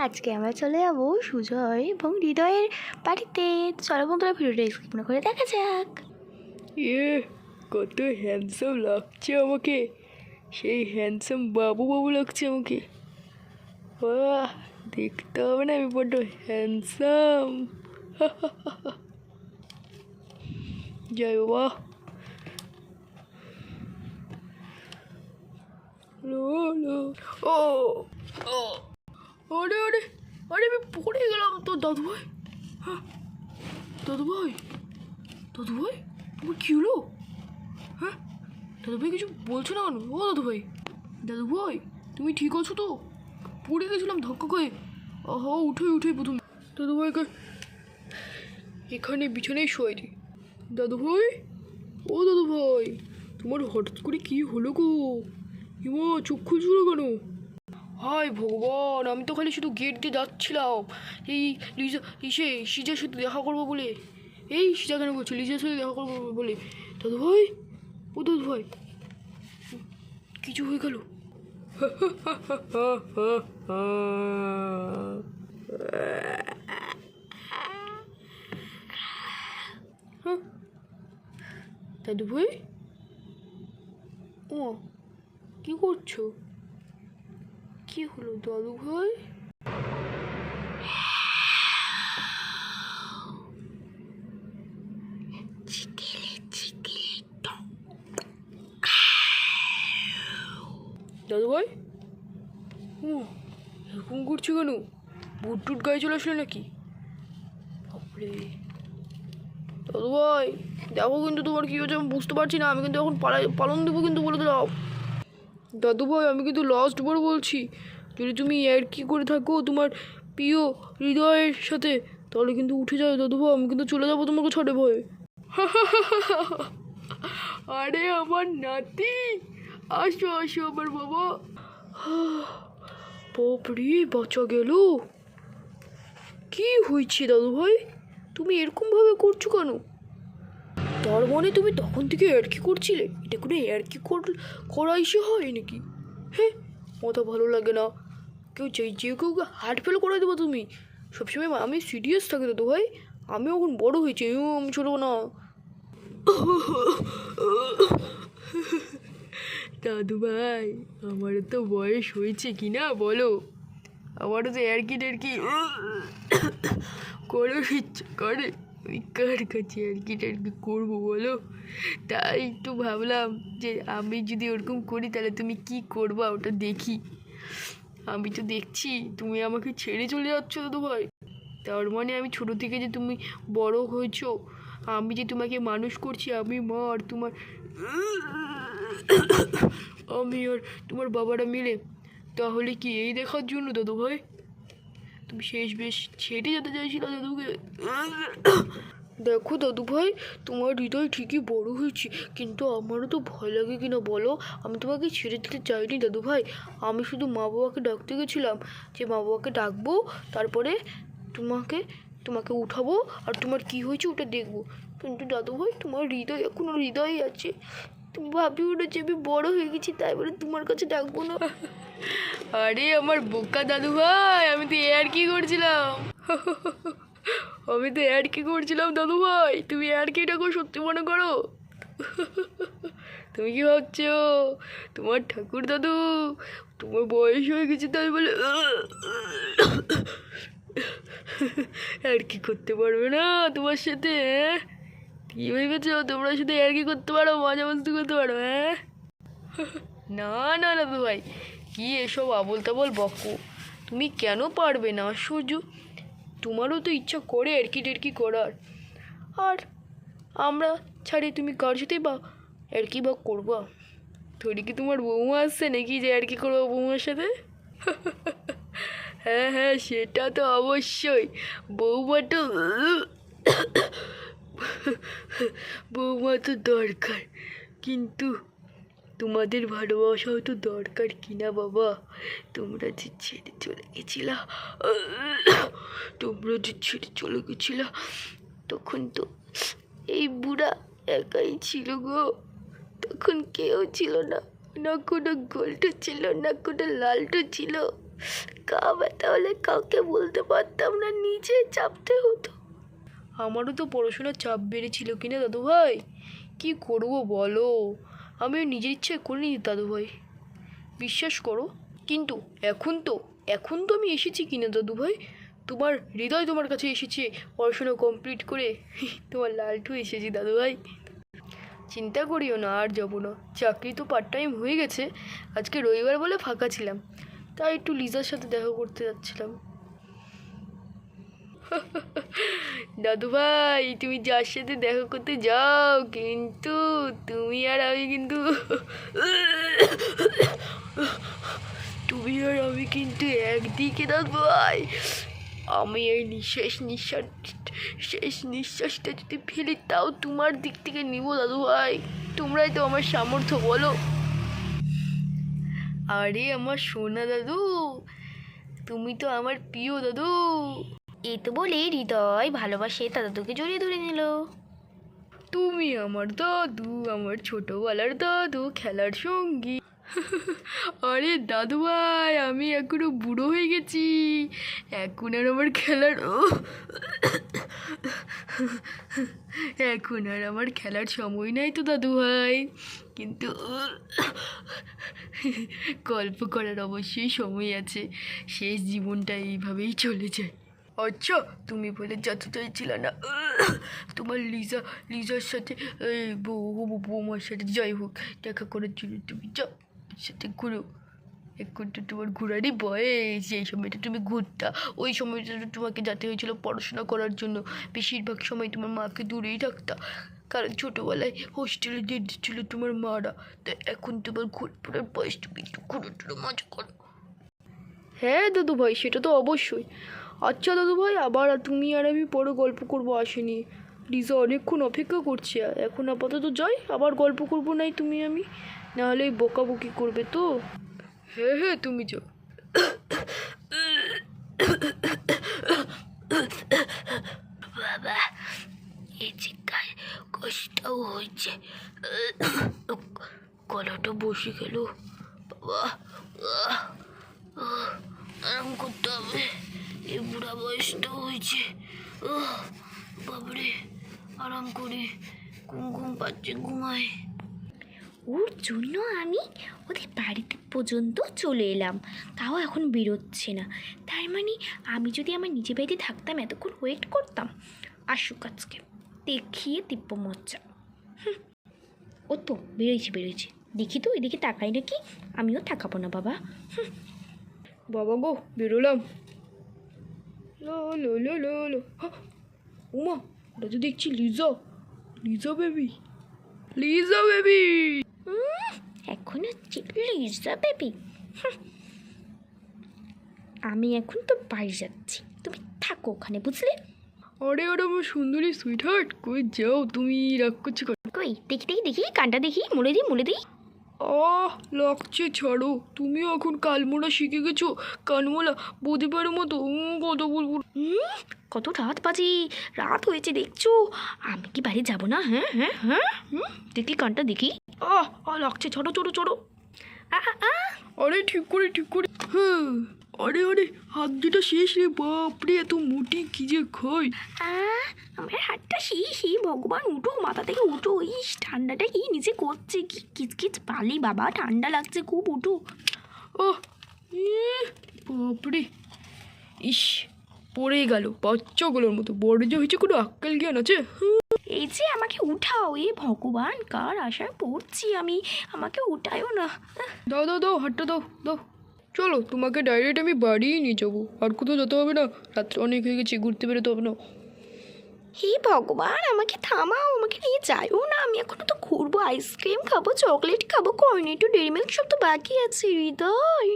আজকে আমরা চলে যাবো সুজয় এবং হৃদয়ের বাড়িতে। চলো বন্ধুরা, ভিডিওটা স্কিপ না করে দেখা যাক। কত হ্যান্ডসাম লাগছে আমাকে, সেই হ্যান্ডসাম বাবু বাবু লাগছে আমাকে। বাহ, দেখতে হবে না আমি বড্ড হ্যান্ডসাম। জয় বাবা। ও ও আরে আরে আরে, আমি পড়ে গেলাম তো দাদু ভাই। হ্যাঁ দাদু ভাই, দাদু ভাই তোমার কী হলো? হ্যাঁ দাদু ভাই কিছু বলছো না কেন? ও দাদু ভাই, দাদু ভাই তুমি ঠিক আছো তো? পড়ে গেছিলাম ধাক্কা খায়ে। আহা, উঠে প্রথম দাদু ভাইকে এখানে বিছানায় শোয়াই দিই। দাদু ভাই, ও দাদু ভাই, তোমার হঠাৎ করে কী হলো গো? হিমা চোখ খুলছো না কেন? হায় ভগবান, আমি তো খালি শুধু গেট দিয়ে যাচ্ছিলাম এই সিজার সাথে দেখা করবো বলে। এই সিজা কেন বলছি, লিজার সাথে দেখা করবো বলে। দাদু ভাই, ও দাদু ভাই, কিছু হয়ে গেল? দাদু ভাই, ও কি করছো? কি হলো দাদু ভাই? দাদু ভাই, ও এরকম করছো কেন? বুট টুট গায়ে চলে আসলে নাকি? বাপরে দাদু ভাই, দেখো কিন্তু তোমার কী হচ্ছে আমি বুঝতে পারছি না। আমি কিন্তু এখন পালন দেবো কিন্তু, বলে দিলাম। দাদু ভাই, আমি কিন্তু লাস্ট বার বলছি, যদি তুমি আর কি করে থাকো তোমার প্রিয় হৃদয়ের সাথে, তাহলে কিন্তু উঠে যাও দাদু ভাই, আমি কিন্তু চলে যাবো তোমাকে ছেড়ে ভয়ে। আরে আমার নাতি, আসো আসো আমার বাবা। বাপরে, বাঁচা গেল। কি হয়েছে দাদু ভাই, তুমি এরকমভাবে করছো কেন? তার মানে তুমি তখন থেকে কি করছিলে? এটা করে কি করা এসে হয় নাকি? হ্যাঁ, মাথা ভালো লাগে না। যে কেউ হার্ট ফেল করে দেবো তুমি সবসময়। আমি সিরিয়াস থাকি দাদু ভাই, আমি এখন বড় হয়েছি, আমি ছোটো না। দাদু ভাই, আমারও তো বয়স হয়েছে কি না বলো? আমারও তো টেরকি করে ইচ্ছা করে। ওই কার কাছে টেরকি করবো বলো? তাই একটু ভাবলাম যে আমি যদি ওরকম করি তাহলে তুমি কি করবা, ওটা দেখি। আমি তো দেখছি তুমি আমাকে ছেড়ে চলে যাচ্ছ দাদু ভাই। তার মানে আমি ছোটো থেকে যে তুমি বড় হয়েছো, আমি যে তোমাকে মানুষ করছি, আমি মা আর তোমার আমি আর তোমার বাবারা মিলে, তাহলে কি এই দেখার জন্য দাদু ভাই তুমি শেষ বেশ ছেড়ে যেতে চাইছিল দাদুকে? দেখো দাদু ভাই, তোমার হৃদয় ঠিকই বড় হয়েছে, কিন্তু আমারও তো ভয় লাগে কিনা বলো। আমি তোমাকে ছেড়ে দিতে চাইনি দাদু ভাই। আমি শুধু মা বাবাকে ডাকতে গেছিলাম, যে মা বাবাকে ডাকবো, তারপরে তোমাকে তোমাকে উঠাবো আর তোমার কি হয়েছে ওটা দেখবো। কিন্তু দাদু ভাই, তোমার হৃদয় এখনো হৃদয়ই আছে। তুমি ভাবিও না যে আমি বড় হয়ে গেছি তাই বলে তোমার কাছে ডাকবো না। আরে আমার বোকা দাদু ভাই, আমি তো কি করছিলাম। আমি তো কি করছিলাম দাদু ভাই, তুমি কিটা করে সত্যি মনে করো? তুমি কি ভাবছো তোমার ঠাকুর দাদু তোমার বয়স হয়ে গেছে তাই বলে কি করতে পারবে না তোমার সাথে? কি ভেবেছো তোমরা শুধু কি করতে পারো, মজা মস্তি করতে পারো? হ্যাঁ, না না দাদু ভাই, কি এসব আবোল তাবোল বকো? তুমি কেন পারবে না আশ্চর্য? তোমারও তো ইচ্ছা করে টেরকি করার। আর আমরা ছাড়ি তুমি কার সাথেই বা বা করবা? থোড়ি কি তোমার বৌমা আসছে নাকি যে কি করবো বৌমার সাথে? হ্যাঁ হ্যাঁ, সেটা তো অবশ্যই। বৌমা তো বৌমা তো দরকার, কিন্তু তোমাদের ভালোবাসাও তো দরকার কিনা বাবা? তোমরা যে ছেড়ে চলে গেছিলা, তখন তো এই বুড়া একাই ছিল গো। তখন কেউ ছিল না, না কোনো গোলটো ছিল, না কোনো লালটু ছিল। গা ব্যথা হলে কাউকে বলতে পারতাম না, নিচে চাপতে হতো। আমারও তো পড়াশোনার চাপ বেড়েছিল কিনা দাদু ভাই, কী করবো বলো, আমিও নিজের ইচ্ছে করিনি দাদু ভাই, বিশ্বাস করো। কিন্তু এখন তো আমি এসেছি কিনা দাদু ভাই, তোমার হৃদয় তোমার কাছে এসেছে, পড়াশোনা কমপ্লিট করে তোমার লালটু এসেছি দাদু ভাই। চিন্তা করিও না, আর যাবো না, চাকরি তো পার্ট টাইম হয়ে গেছে। আজকে রবিবার বলে ফাঁকা ছিলাম, তাই একটু লিজার সাথে দেখা করতে যাচ্ছিলাম। দাদু ভাই, তুমি যার সাথে দেখা করতে যাও, কিন্তু তুমি আর আমি কিন্তু একদিকে দাদু ভাই। আমি এই শেষ নিঃশ্বাসটা যদি ফেলি, তাও তোমার দিক থেকে নিব দাদু ভাই। তোমরাই তো আমার সামর্থ্য, বলো। আরে আমার সোনা দাদু, তুমি তো আমার প্রিয় দাদু। এই তো বলে হৃদয় ভালোবাসে তার দাদুকে জড়িয়ে ধরে নিল। তুমি আমার দাদু, আমার ছোটবেলার দাদু, খেলার সঙ্গী। আরে দাদু ভাই, আমি এখনো বুড়ো হয়ে গেছি, এখন আর আমার খেলার সময় নাই তো দাদু ভাই। কিন্তু গল্প করার অবশ্যই সময় আছে, শেষ জীবনটা এইভাবেই চলে যায়। আচ্ছা, তুমি বলে যেতে চাইছিলে না তোমার লিজার সাথে, বৌমার সাথে, যাই হোক, দেখা করার জন্য তুমি যাও, সাথে ঘুরো। এখন তো তোমার ঘোরারই বয়স, এই সময়টা তুমি ঘুরতা, ওই সময়টা তোমাকে যেতে হয়েছিল পড়াশোনা করার জন্য। বেশিরভাগ সময় তোমার মাকে দূরেই রাখতা, কারণ ছোটোবেলায় হোস্টেলে দিয়ে দিচ্ছিল তোমার মারা। তো এখন তোমার ঘুরপড়ার বয়স, তুমি একটু ঘুরে টুরে মজা করো। হ্যাঁ দাদু ভাই, সেটা তো অবশ্যই। আচ্ছা দাদু ভাই, আবার তুমি আর আমি পরে গল্প করবো আসেনি, লিজা অনেকক্ষণ অপেক্ষা করছে। এখন আপাতত যাই, আবার গল্প করবো নাই তুমি আমি, নাহলে বকাবকি করবে তো। হ্যাঁ, তুমি যাও। বাবা, এই চিকায় কষ্টও হয়েছে, গলাটা বসে গেল। বাবা, আরাম করতে হবে, এই বুড়া বয়সটা হয়েছে। বাবরে, আরাম করি, ঘুম পাচ্ছে, ঘুমাই। ওর জন্য আমি ওদের বাড়িতে পর্যন্ত চলে এলাম, তাও এখন বেরোচ্ছে না। তার মানে আমি যদি আমার নিজের বাড়িতে থাকতাম, এতক্ষণ ওয়েট করতাম, আসুক আজকে দেখিয়ে দিব্য মজ্জা। ও তো বেরোয়েছে, দেখি তো এদিকে তাকাই নাকি, আমিও তাকাবো না বাবা। বাবা গো, বেরোলাম। উমা, ওটা তো দেখছি লিজা বেবি। এখন হচ্ছে লিজা বেবি। আমি এখন তো বাড়ি যাচ্ছি, তুমি থাকো ওখানে, বুঝলে? আরে আমার সুন্দরী সুইট হার্ট, কই যাও তুমি, রাগ করছি? কই দেখি কানটা দেখি, মুড়ে দিই। লাগছে, ছাড়ো। তুমিও এখন কালমোড়া শিখে গেছো, কানমোলা প্রদীপের মতো কথা বলবো। কত রাত হয়েছে দেখছো, আমি কি বাড়ি যাবো না? হ্যাঁ, দেখি কানটা দেখি। লাগছে, ছোটো। আরে ঠিক করে। হ্যাঁ, আরে হাত দুটা শেষ রে, বাপরে, এত মোটি কি যে খাই। আমার হাতটা শি ভগবান, উঠো, মাথা থেকে উঠো। ইস, ঠান্ডাটা কি নিচে করছে, কি কিচকিচ পালি বাবা, ঠান্ডা লাগছে খুব, উঠো। বাপরে, ইস, পড়ে গেল বাচ্চাগুলোর মতো, বড় যে হয়েছে, কোনো আক্কেল জ্ঞান আছে? এই যে আমাকে উঠাও, এ ভগবান, কার আশায় পড়ছি আমি, আমাকে উঠায়ও না। দাও হাতটা দাও। চলো, তোমাকে ডাইরেক্ট আমি বাড়িই নিয়ে যাবো, আর কোথাও যেতে হবে না, রাত্রে অনেক হয়ে গেছে, ঘুরতে বেরোতে হবে না। হে ভগবান, আমাকে থামাও, আমাকে নিয়ে যাইও না, আমি এখনো তো ঘুরবো, আইসক্রিম খাবো, চকলেট খাবো, কর্নেটো, ডেরি মিল্ক সব তো বাকি আছে হৃদয়।